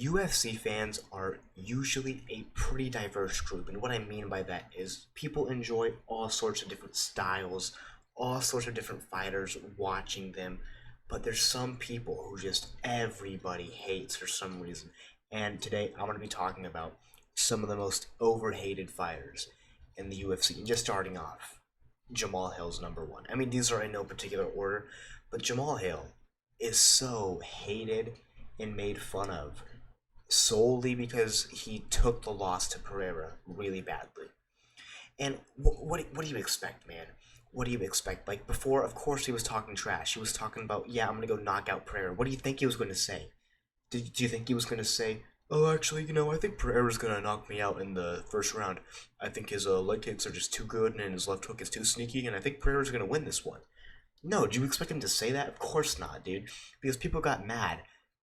UFC fans are usually a pretty diverse group, and what I mean by that is people enjoy all sorts of different styles, all sorts of different fighters watching them, but there's some people who just everybody hates for some reason. And today I'm going to be talking about some of the most overhated fighters in the UFC. And just starting off, Jamal Hill's number one. I mean, these are in no particular order, but Jamal Hill is so hated and made fun of solely because he took the loss to Pereira really badly. And what do you expect, man? What do you expect? Like before, of course, he was talking trash. He was talking about, yeah, I'm gonna go knock out Pereira. What do you think he was going to say? Do you think he was going to say, oh, actually, I think Pereira's going to knock me out in the first round. I think his leg kicks are just too good and his left hook is too sneaky, and I think Pereira's going to win this one. No, do you expect him to say that? Of course not, dude. Because people got mad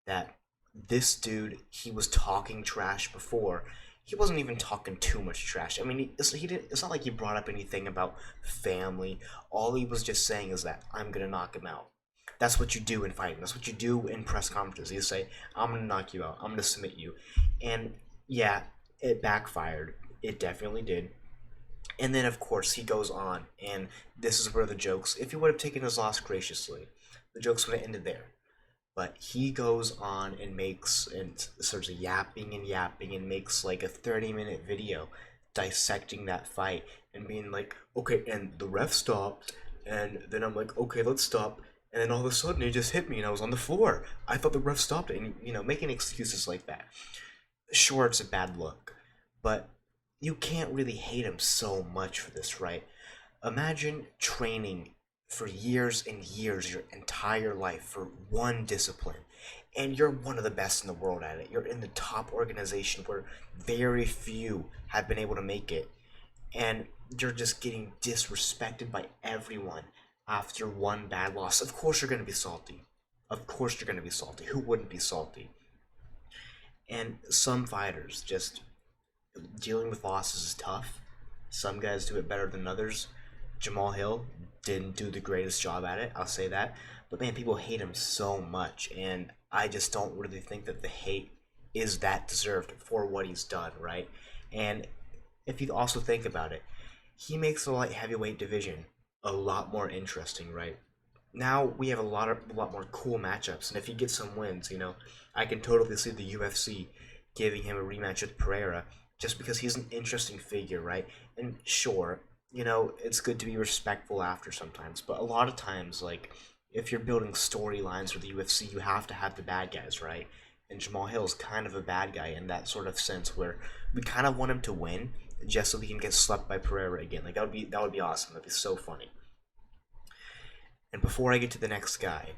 that this dude, he was talking trash before. He wasn't even talking too much trash. I mean, he didn't. It's not like he brought up anything about family. All he was just saying is that I'm gonna knock him out. That's what you do in fighting. That's what you do in press conferences. You say, I'm gonna knock you out. I'm gonna submit you. And yeah, it backfired. It definitely did. And then, of course, he goes on, and this is where the jokes, if he would have taken his loss graciously, the jokes would have ended there. But he goes on and makes, and starts yapping and yapping, and makes like a 30-minute video dissecting that fight and being like, okay, and the ref stopped, and then I'm like, okay, let's stop. And then all of a sudden, it just hit me, and I was on the floor. I thought the ref stopped it, and making excuses like that. Sure, it's a bad look, but you can't really hate him so much for this, right? Imagine training for years and years, your entire life, for one discipline, and you're one of the best in the world at it. You're in the top organization where very few have been able to make it, and you're just getting disrespected by everyone after one bad loss. Of course, you're going to be salty. Of course, you're going to be salty. Who wouldn't be salty? And some fighters just dealing with losses is tough. Some guys do it better than others. Jamal Hill didn't do the greatest job at it, I'll say that. But man, people hate him so much, and I just don't really think that the hate is that deserved for what he's done, right? And if you also think about it, he makes the light heavyweight division a lot more interesting, right? Now we have a lot more cool matchups, and if he gets some wins, I can totally see the UFC giving him a rematch with Pereira just because he's an interesting figure, right? And sure, it's good to be respectful after sometimes, but a lot of times, like, if you're building storylines for the UFC, you have to have the bad guys, right? And Jamal Hill's kind of a bad guy in that sort of sense where we kind of want him to win just so he can get slept by Pereira again. Like that would be awesome. That'd be so funny. And before I get to the next guy,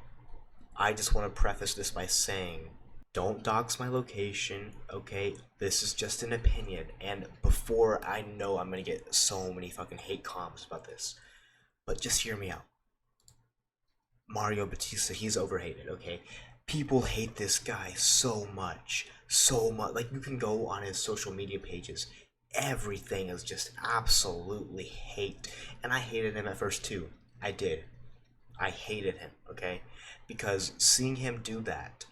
I just want to preface this by saying, don't dox my location, okay? This is just an opinion, and before I know I'm gonna get so many fucking hate comments about this, but just hear me out. Mario Batista, he's overhated, okay? People hate this guy so much, so much. Like, you can go on his social media pages. Everything is just absolutely hate. And I hated him at first too. I did. I hated him, okay? Because seeing him do that,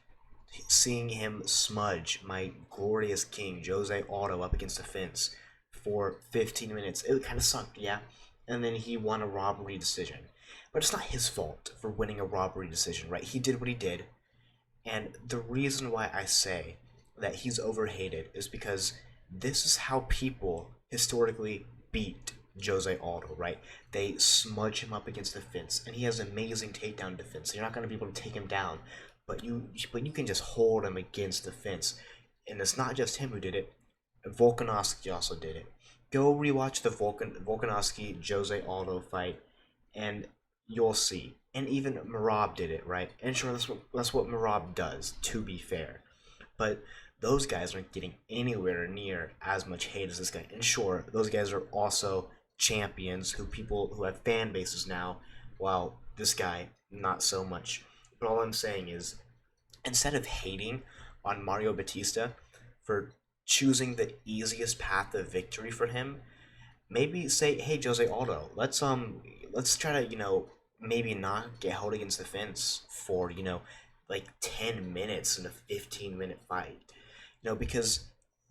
seeing him smudge my glorious king, Jose Aldo, up against the fence for 15 minutes, it kind of sucked, yeah? And then he won a robbery decision. But it's not his fault for winning a robbery decision, right? He did what he did. And the reason why I say that he's overhated is because this is how people historically beat Jose Aldo, right? They smudge him up against the fence, and he has amazing takedown defense. So you're not going to be able to take him down, but you can just hold him against the fence. And it's not just him who did it. Volkanovski also did it. Go rewatch the Volkanovski Jose Aldo fight, and you'll see. And even Marab did it, right? And sure, that's what Marab does, to be fair. But those guys aren't getting anywhere near as much hate as this guy. And sure, those guys are also champions who have fan bases now, while this guy, not so much. But all I'm saying is, instead of hating on Mario Batista for choosing the easiest path of victory for him, maybe say, hey, Jose Aldo, let's try to maybe not get held against the fence for like 10 minutes in a 15-minute fight. because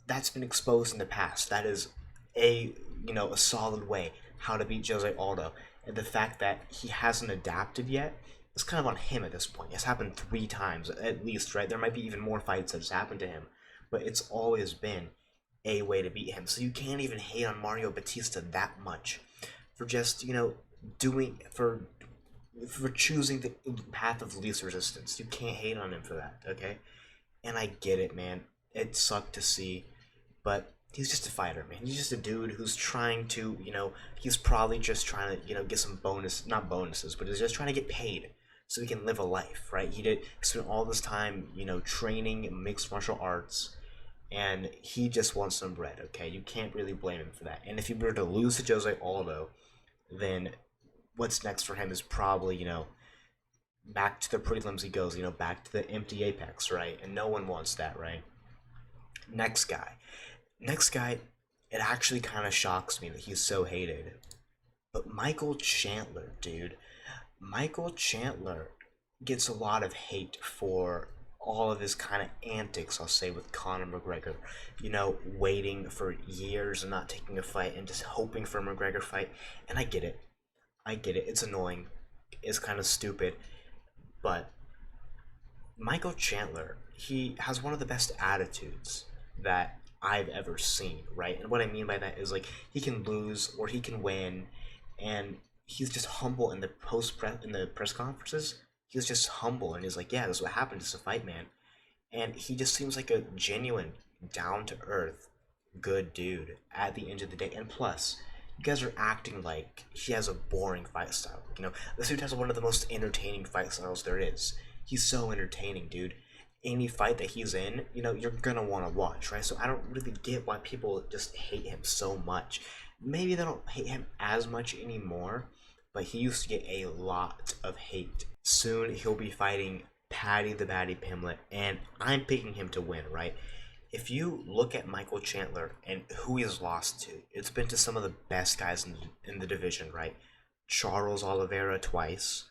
that's been exposed in the past. That is a a solid way how to beat Jose Aldo, and the fact that he hasn't adapted yet is kind of on him at this point. It's happened 3 times at least, right? There might be even more fights that's happened to him, but it's always been a way to beat him. So you can't even hate on Mario Batista that much for just doing for choosing the path of least resistance. You can't hate on him for that, okay? And I get it, man. It sucked to see, but he's just a fighter, man. He's just a dude who's trying to, he's probably just trying to, get some not bonuses, but he's just trying to get paid so he can live a life, right? He spent all this time, training mixed martial arts, and he just wants some bread, okay? You can't really blame him for that. And if he were to lose to Jose Aldo, then what's next for him is probably, back to the prelims he goes, back to the empty apex, right? And no one wants that, right? Next guy. Next guy, it actually kind of shocks me that he's so hated. But Michael Chandler, dude. Michael Chandler gets a lot of hate for all of his kind of antics, I'll say, with Conor McGregor. Waiting for years and not taking a fight and just hoping for a McGregor fight. And I get it. I get it. It's annoying. It's kind of stupid. But Michael Chandler, he has one of the best attitudes that I've ever seen, right? And what I mean by that is like he can lose or he can win, and he's just humble in the press conferences. He's just humble and he's like, yeah, this is what happened. It's a fight, man. And he just seems like a genuine, down to earth, good dude at the end of the day. And plus, you guys are acting like he has a boring fight style. This dude has one of the most entertaining fight styles there is. He's so entertaining, dude. Any fight that he's in, you're gonna want to watch, right? So I don't really get why people just hate him so much. Maybe they don't hate him as much anymore, but he used to get a lot of hate. Soon he'll be fighting Paddy the Baddy Pimlet, and I'm picking him to win, right? If you look at Michael Chandler and who he's lost to, it's been to some of the best guys in the division, right? Charles Oliveira twice,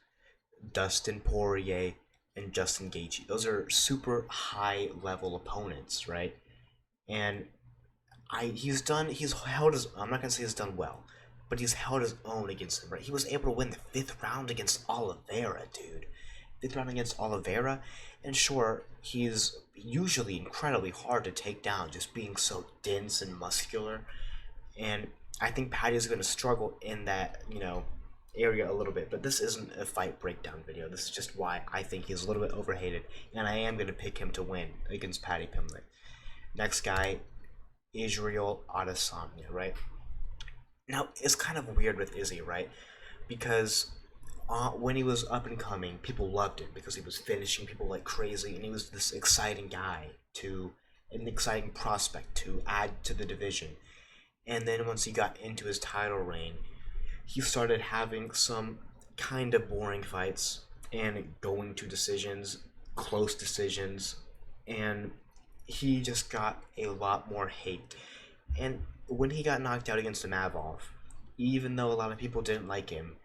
Dustin Poirier, and Justin Gaethje. Those are super high level opponents, right? And he's held his, I'm not gonna say he's done well, but he's held his own against them, right? He was able to win the 5th round against Oliveira, dude. 5th round against Oliveira, and sure, he's usually incredibly hard to take down, just being so dense and muscular. And I think Paddy's going to struggle in that, area a little bit. But this isn't a fight breakdown video. This is just why I think he's a little bit overhated, and I am going to pick him to win against Paddy Pimlet. Next guy, Israel Adesanya, right? Now, it's kind of weird with Izzy, right? Because when he was up and coming, people loved him because he was finishing people like crazy, and he was this exciting guy an exciting prospect to add to the division. And then once he got into his title reign, he started having some kind of boring fights and going to decisions, close decisions, and he just got a lot more hate. And when he got knocked out against Mavov, even though a lot of people didn't like him,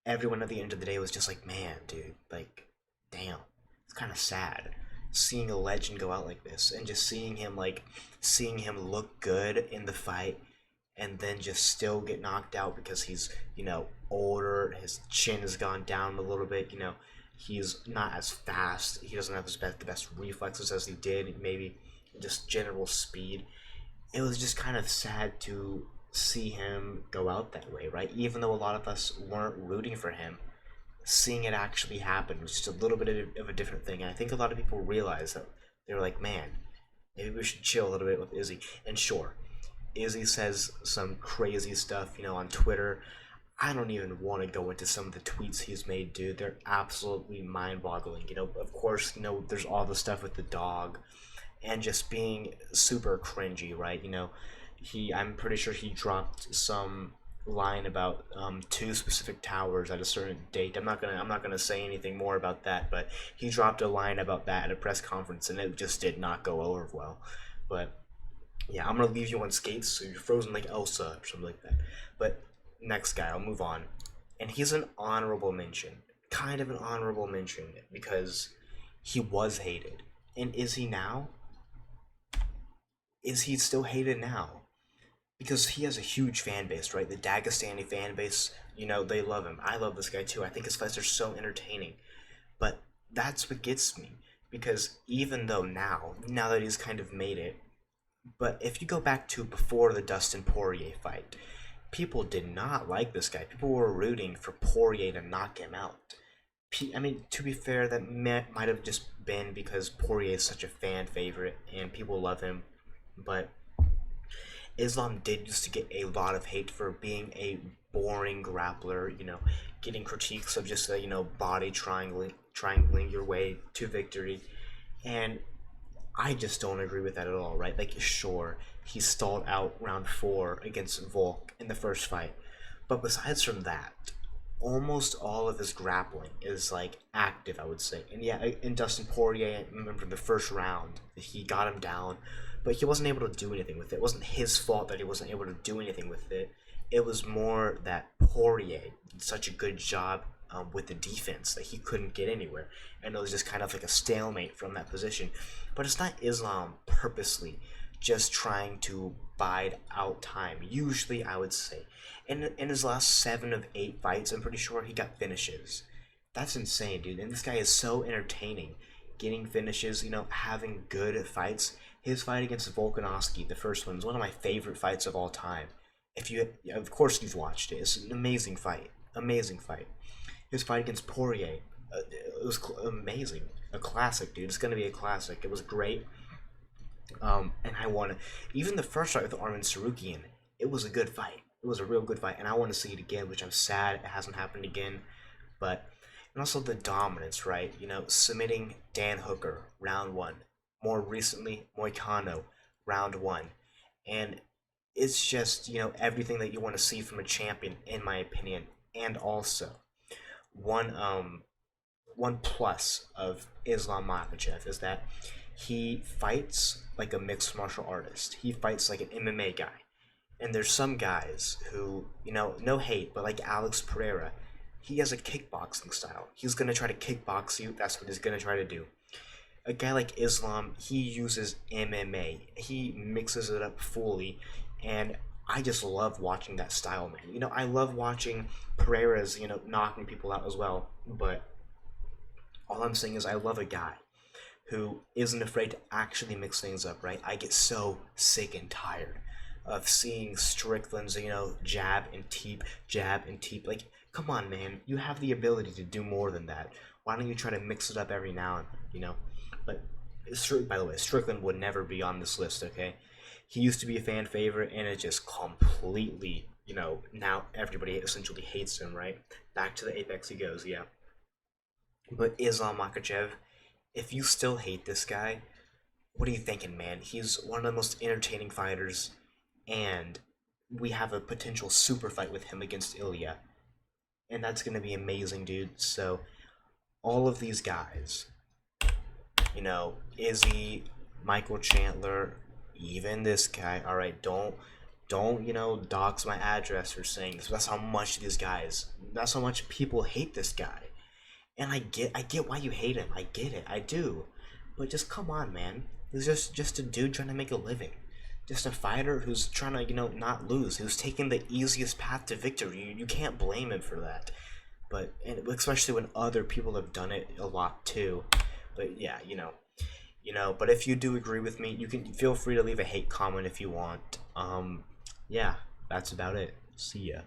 everyone at the end of the day was just like, man, dude, like, damn, it's kind of sad seeing a legend go out like this, and just seeing him look good in the fight, and then just still get knocked out because he's older, his chin has gone down a little bit, he's not as fast, he doesn't have the best reflexes as he did, maybe just general speed. It was just kind of sad to see him go out that way, right? Even though a lot of us weren't rooting for him, seeing it actually happen was just a little bit of a different thing. And I think a lot of people realized that they were like, man, maybe we should chill a little bit with Izzy. And sure, Izzy says some crazy stuff, on Twitter. I don't even want to go into some of the tweets he's made, dude. They're absolutely mind-boggling. Of course, there's all the stuff with the dog and just being super cringy, right? I'm pretty sure he dropped some line about 2 specific towers at a certain date. I'm not gonna say anything more about that, but he dropped a line about that at a press conference, and it just did not go over well. But yeah, I'm gonna leave you on skates, so you're frozen like Elsa or something like that. But next guy, I'll move on, and he's an honorable mention, kind of an honorable mention because he was hated, and is he now? is he still hated now? Because he has a huge fan base, right? The Dagestani fan base, they love him. I love this guy too. I think his fights are so entertaining. But that's what gets me. Because even though now that he's kind of made it, but if you go back to before the Dustin Poirier fight, people did not like this guy. People were rooting for Poirier to knock him out. I mean, to be fair, that might have just been because Poirier is such a fan favorite and people love him. But Islam did used to get a lot of hate for being a boring grappler, getting critiques of just, body triangling your way to victory. And I just don't agree with that at all, right? Like, sure, he stalled out round four against Volk in the first fight. But besides from that, almost all of his grappling is like active, I would say. And yeah, in Dustin Poirier, I remember the first round, he got him down, but he wasn't able to do anything with it. It wasn't his fault that he wasn't able to do anything with it. It was more that Poirier did such a good job with the defense that he couldn't get anywhere, and it was just kind of like a stalemate from that position. But it's not Islam purposely just trying to bide out time. Usually, I would say, in his last 7 of 8 fights, I'm pretty sure he got finishes. That's insane, dude. And this guy is so entertaining, getting finishes. Having good fights. His fight against Volkanovski, the first one, is one of my favorite fights of all time. If you, of course, you've watched it. It's an amazing fight. Amazing fight. His fight against Poirier, it was amazing. A classic, dude. It's gonna be a classic. It was great. And I want to. Even the first fight with Armin Sarukian, it was a good fight. It was a real good fight, and I want to see it again, which I'm sad it hasn't happened again. But and also the dominance, right? Submitting Dan Hooker round one. More recently, Moicano round one, and it's just everything that you want to see from a champion, in my opinion. And also one one plus of Islam Makhachev is that he fights like a mixed martial artist. He fights like an MMA guy. And there's some guys who, no hate, but like Alex Pereira, he has a kickboxing style. He's gonna try to kickbox you. That's what he's gonna try to do. A guy like Islam, he uses MMA. He mixes it up fully, and I just love watching that style, man. I love watching Pereira's, knocking people out as well. But all I'm saying is I love a guy who isn't afraid to actually mix things up, right? I get so sick and tired of seeing Strickland's, jab and teep. Like, come on, man. You have the ability to do more than that. Why don't you try to mix it up every now and then? But, by the way, Strickland would never be on this list, okay? He used to be a fan favorite, and it just completely, now everybody essentially hates him, right? Back to the apex he goes, yeah. But Islam Makhachev, if you still hate this guy, what are you thinking, man? He's one of the most entertaining fighters, and we have a potential super fight with him against Ilya. And that's going to be amazing, dude. So, all of these guys, Izzy, Michael Chandler, even this guy, alright, don't, dox my address for saying this. That's how much that's how much people hate this guy. And I get why you hate him. I get it. I do. But just come on, man. He's just a dude trying to make a living. Just a fighter who's trying to, not lose. Who's taking the easiest path to victory. You can't blame him for that. But and especially when other people have done it a lot too. But yeah, But if you do agree with me, you can feel free to leave a hate comment if you want. Yeah, that's about it. See ya.